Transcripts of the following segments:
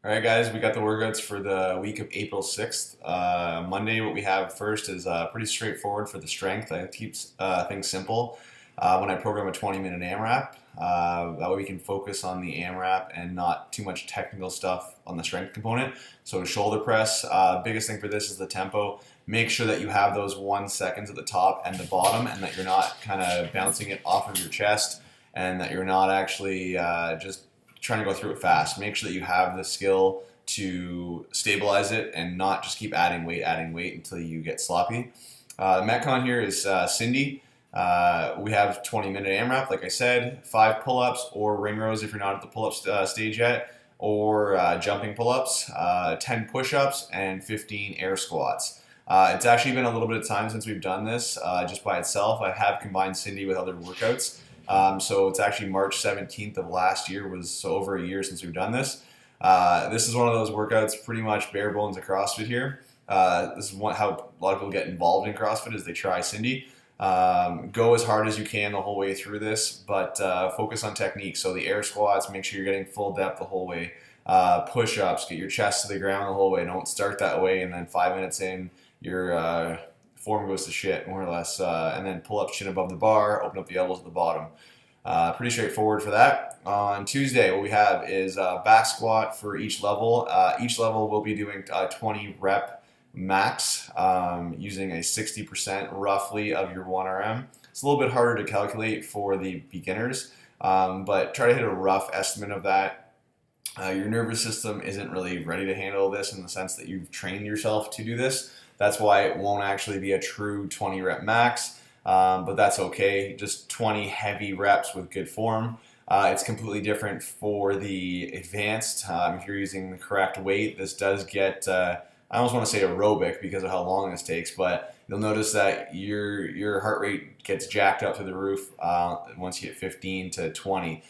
All right, guys, we got the workouts for the week of April 6th. Monday, what we have first is pretty straightforward for the strength. I keep things simple when I program a 20-minute AMRAP. That way we can focus on the AMRAP and not too much technical stuff on the strength component. So shoulder press, biggest thing for this is the tempo. Make sure that you have those 1 seconds at the top and the bottom and that you're not kind of bouncing it off of your chest and that you're not actually just trying to go through it fast. Make sure that you have the skill to stabilize it and not just keep adding weight until you get sloppy. Metcon here is Cindy. We have 20-minute AMRAP, like I said, 5 pull-ups or ring rows if you're not at the pull-up stage yet, or jumping pull-ups, 10 push-ups, and 15 air squats. It's actually been a little bit of time since we've done this just by itself. I have combined Cindy with other workouts. So it's actually March 17th of last year, was over a year since we've done this. This is one of those workouts, pretty much bare bones of CrossFit here. This is how a lot of people get involved in CrossFit is they try Cindy. Go as hard as you can the whole way through this, but focus on technique. So the air squats, make sure you're getting full depth the whole way. Push-ups, get your chest to the ground the whole way. Don't start that way and then 5 minutes in, your form goes to shit, more or less. And then pull up chin above the bar, open up the elbows at the bottom. Pretty straightforward for that. On Tuesday, what we have is back squat for each level. Each level we'll be doing 20 rep max using a 60% roughly of your 1RM. It's a little bit harder to calculate for the beginners, but try to hit a rough estimate of that. Your nervous system isn't really ready to handle this in the sense that you've trained yourself to do this. That's why it won't actually be a true 20 rep max, but that's okay. Just 20 heavy reps with good form. It's completely different for the advanced. If you're using the correct weight, this does get, I almost want to say aerobic because of how long this takes, but you'll notice that your heart rate gets jacked up to the roof once you hit 15 to 20.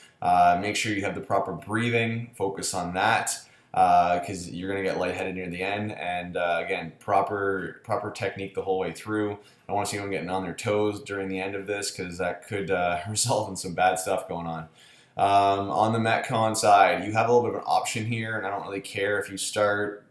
Make sure you have the proper breathing, focus on that. Because you're going to get lightheaded near the end, and again, proper technique the whole way through. I don't want to see anyone getting on their toes during the end of this because that could result in some bad stuff going on. On the Metcon side, you have a little bit of an option here, and I don't really care if you start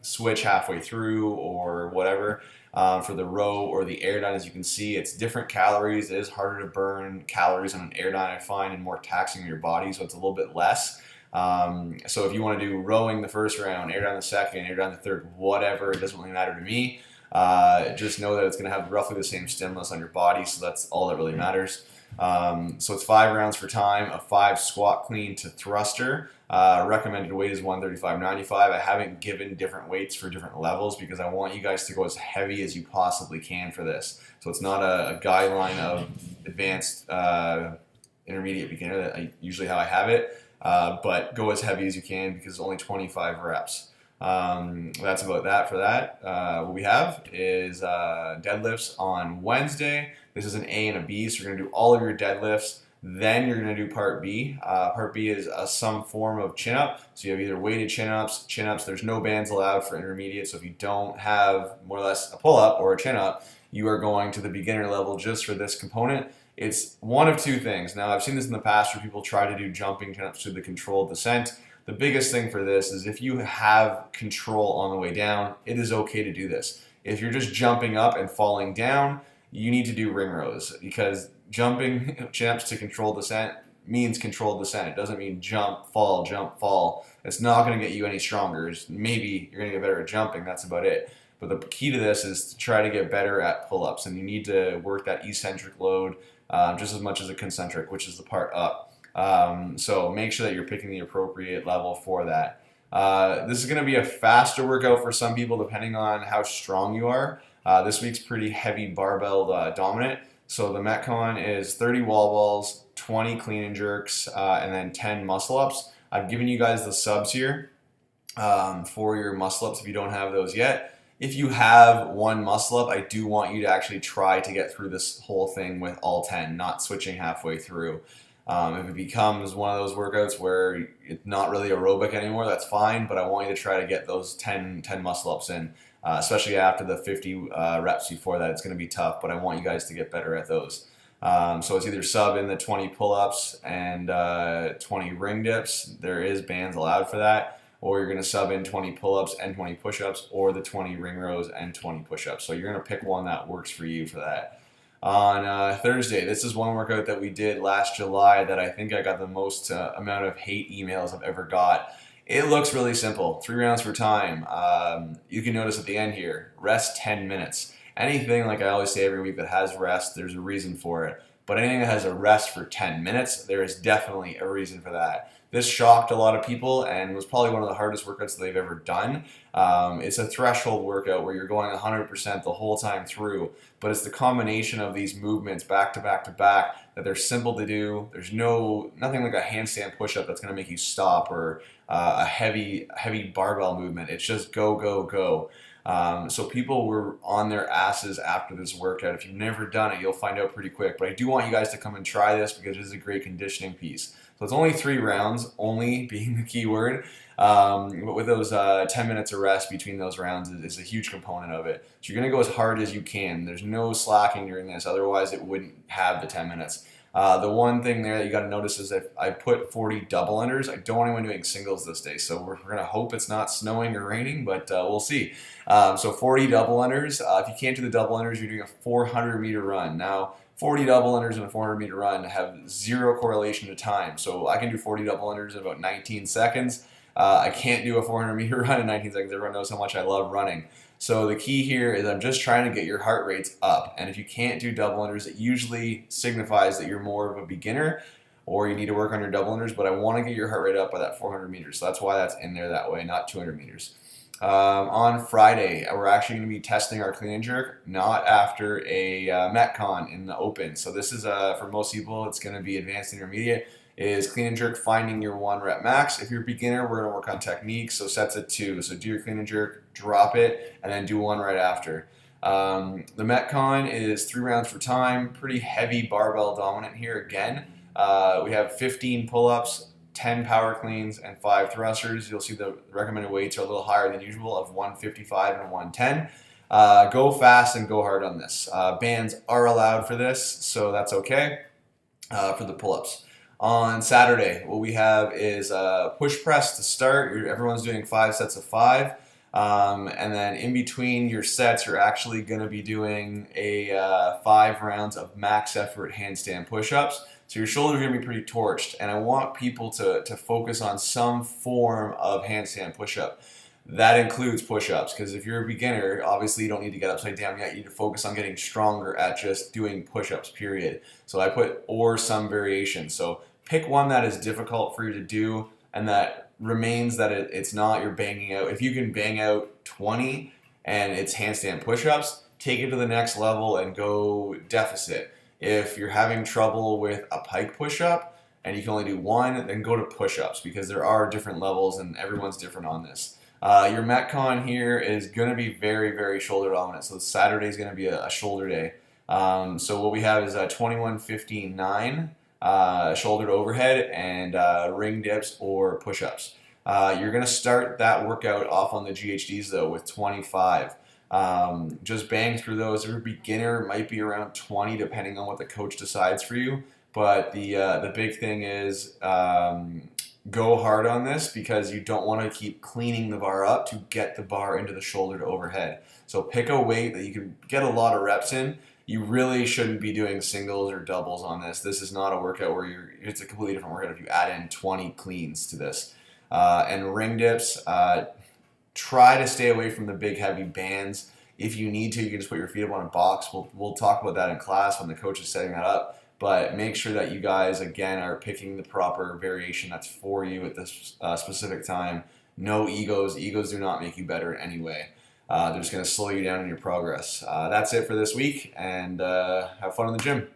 switch halfway through or whatever. For the row or the air down, as you can see, it's different calories. It is harder to burn calories on an air down, I find, and more taxing on your body, so it's a little bit less. So if you want to do rowing the first round, air down the second, air down the third, whatever, it doesn't really matter to me. Just know that it's going to have roughly the same stimulus on your body, so that's all that really matters. So it's 5 rounds for time, a 5 squat clean to thruster. Recommended weight is 135/95. I haven't given different weights for different levels because I want you guys to go as heavy as you possibly can for this. So it's not a guideline of advanced, intermediate, beginner, usually how I have it. But go as heavy as you can because it's only 25 reps. That's about that for that. What we have is deadlifts on Wednesday. This is an A and a B, so you're going to do all of your deadlifts. Then you're going to do part B. Part B is some form of chin-up. So you have either weighted chin-ups. There's no bands allowed for intermediate, so if you don't have more or less a pull-up or a chin-up, you are going to the beginner level just for this component. It's one of two things. Now, I've seen this in the past where people try to do jumping chin-ups to the controlled descent. The biggest thing for this is if you have control on the way down, it is okay to do this. If you're just jumping up and falling down, you need to do ring rows because jumping chin-ups to controlled descent means controlled descent. It doesn't mean jump, fall. It's not going to get you any stronger. Maybe you're going to get better at jumping. That's about it. But the key to this is to try to get better at pull-ups, and you need to work that eccentric load just as much as a concentric, which is the part up. So make sure that you're picking the appropriate level for that. This is going to be a faster workout for some people depending on how strong you are. This week's pretty heavy barbell dominant. So the Metcon is 30 wall balls, 20 clean and jerks, and then 10 muscle ups. I've given you guys the subs here for your muscle ups if you don't have those yet. If you have one muscle up, I do want you to actually try to get through this whole thing with all 10, not switching halfway through. If it becomes one of those workouts where it's not really aerobic anymore, that's fine, but I want you to try to get those 10 muscle ups in, especially after the 50 reps before that. It's going to be tough, but I want you guys to get better at those. So it's either sub in the 20 pull-ups and 20 ring dips. There is bands allowed for that. or you're going to sub in 20 pull-ups and 20 push-ups, or the 20 ring rows and 20 push-ups. So you're going to pick one that works for you for that. On Thursday, this is one workout that we did last July that I think I got the most amount of hate emails I've ever got. It looks really simple. 3 rounds for time. You can notice at the end here, rest 10 minutes. Anything, like I always say every week, that has rest, there's a reason for it. But anything that has a rest for 10 minutes, there is definitely a reason for that. This shocked a lot of people and was probably one of the hardest workouts they've ever done. It's a threshold workout where you're going 100% the whole time through, but it's the combination of these movements back to back to back that they're simple to do. There's nothing like a handstand push-up that's going to make you stop, or a heavy barbell movement. It's just go, go, go. So people were on their asses after this workout. If you've never done it, you'll find out pretty quick. But I do want you guys to come and try this because it is a great conditioning piece. So it's only 3 rounds, only being the key word. But with those 10 minutes of rest between those rounds is a huge component of it. So you're going to go as hard as you can. There's no slacking during this. Otherwise, it wouldn't have the 10 minutes. The one thing there that you got to notice is that I put 40 double unders. I don't want anyone doing singles this day, so we're going to hope it's not snowing or raining, but we'll see. So 40 double unders. If you can't do the double unders, you're doing a 400-meter run. Now, 40 double unders and a 400-meter run have 0 correlation to time. So I can do 40 double unders in about 19 seconds. I can't do a 400-meter run in 19 seconds. Everyone knows how much I love running. So the key here is I'm just trying to get your heart rates up. And if you can't do double unders, it usually signifies that you're more of a beginner or you need to work on your double unders. But I want to get your heart rate up by that 400 meters. So that's why that's in there that way, not 200 meters. On Friday, we're actually going to be testing our clean and jerk, not after a Metcon in the open. So this is, for most people, it's going to be advanced intermediate, is clean and jerk finding your 1 rep max. If you're a beginner, we're going to work on technique, so sets of 2. So do your clean and jerk, drop it, and then do 1 right after. The Metcon is 3 rounds for time, pretty heavy barbell dominant here again. We have 15 pull-ups, 10 power cleans, and 5 thrusters. You'll see the recommended weights are a little higher than usual of 155 and 110. Go fast and go hard on this. Bands are allowed for this, so that's okay for the pull-ups. On Saturday, what we have is push press to start. Everyone's doing 5 sets of 5. And then in between your sets, you're actually going to be doing a 5 rounds of max effort handstand push-ups. So your shoulders are going to be pretty torched, and I want people to focus on some form of handstand push-up. That includes push-ups, because if you're a beginner, obviously you don't need to get upside down yet. You need to focus on getting stronger at just doing push-ups, period. So I put or some variation. So pick one that is difficult for you to do and that remains that it's not you're banging out. If you can bang out 20 and it's handstand push-ups, take it to the next level and go deficit. If you're having trouble with a pike push-up and you can only do 1, then go to push-ups, because there are different levels and everyone's different on this. Your Metcon here is going to be very, very shoulder dominant. So Saturday is going to be a shoulder day. So what we have is a 21-15-9 shoulder to overhead and ring dips or push-ups. You're going to start that workout off on the GHDs though with 25. Just bang through those. If you're a beginner, it might be around 20 depending on what the coach decides for you. But the big thing is go hard on this, because you don't want to keep cleaning the bar up to get the bar into the shoulder to overhead. So pick a weight that you can get a lot of reps in. You really shouldn't be doing singles or doubles on this. This is not a workout where it's a completely different workout if you add in 20 cleans to this. And ring dips, try to stay away from the big heavy bands. If you need to, you can just put your feet up on a box. We'll talk about that in class when the coach is setting that up. But make sure that you guys, again, are picking the proper variation that's for you at this specific time. No egos. Egos do not make you better in any way. They're just going to slow you down in your progress. That's it for this week, and have fun in the gym.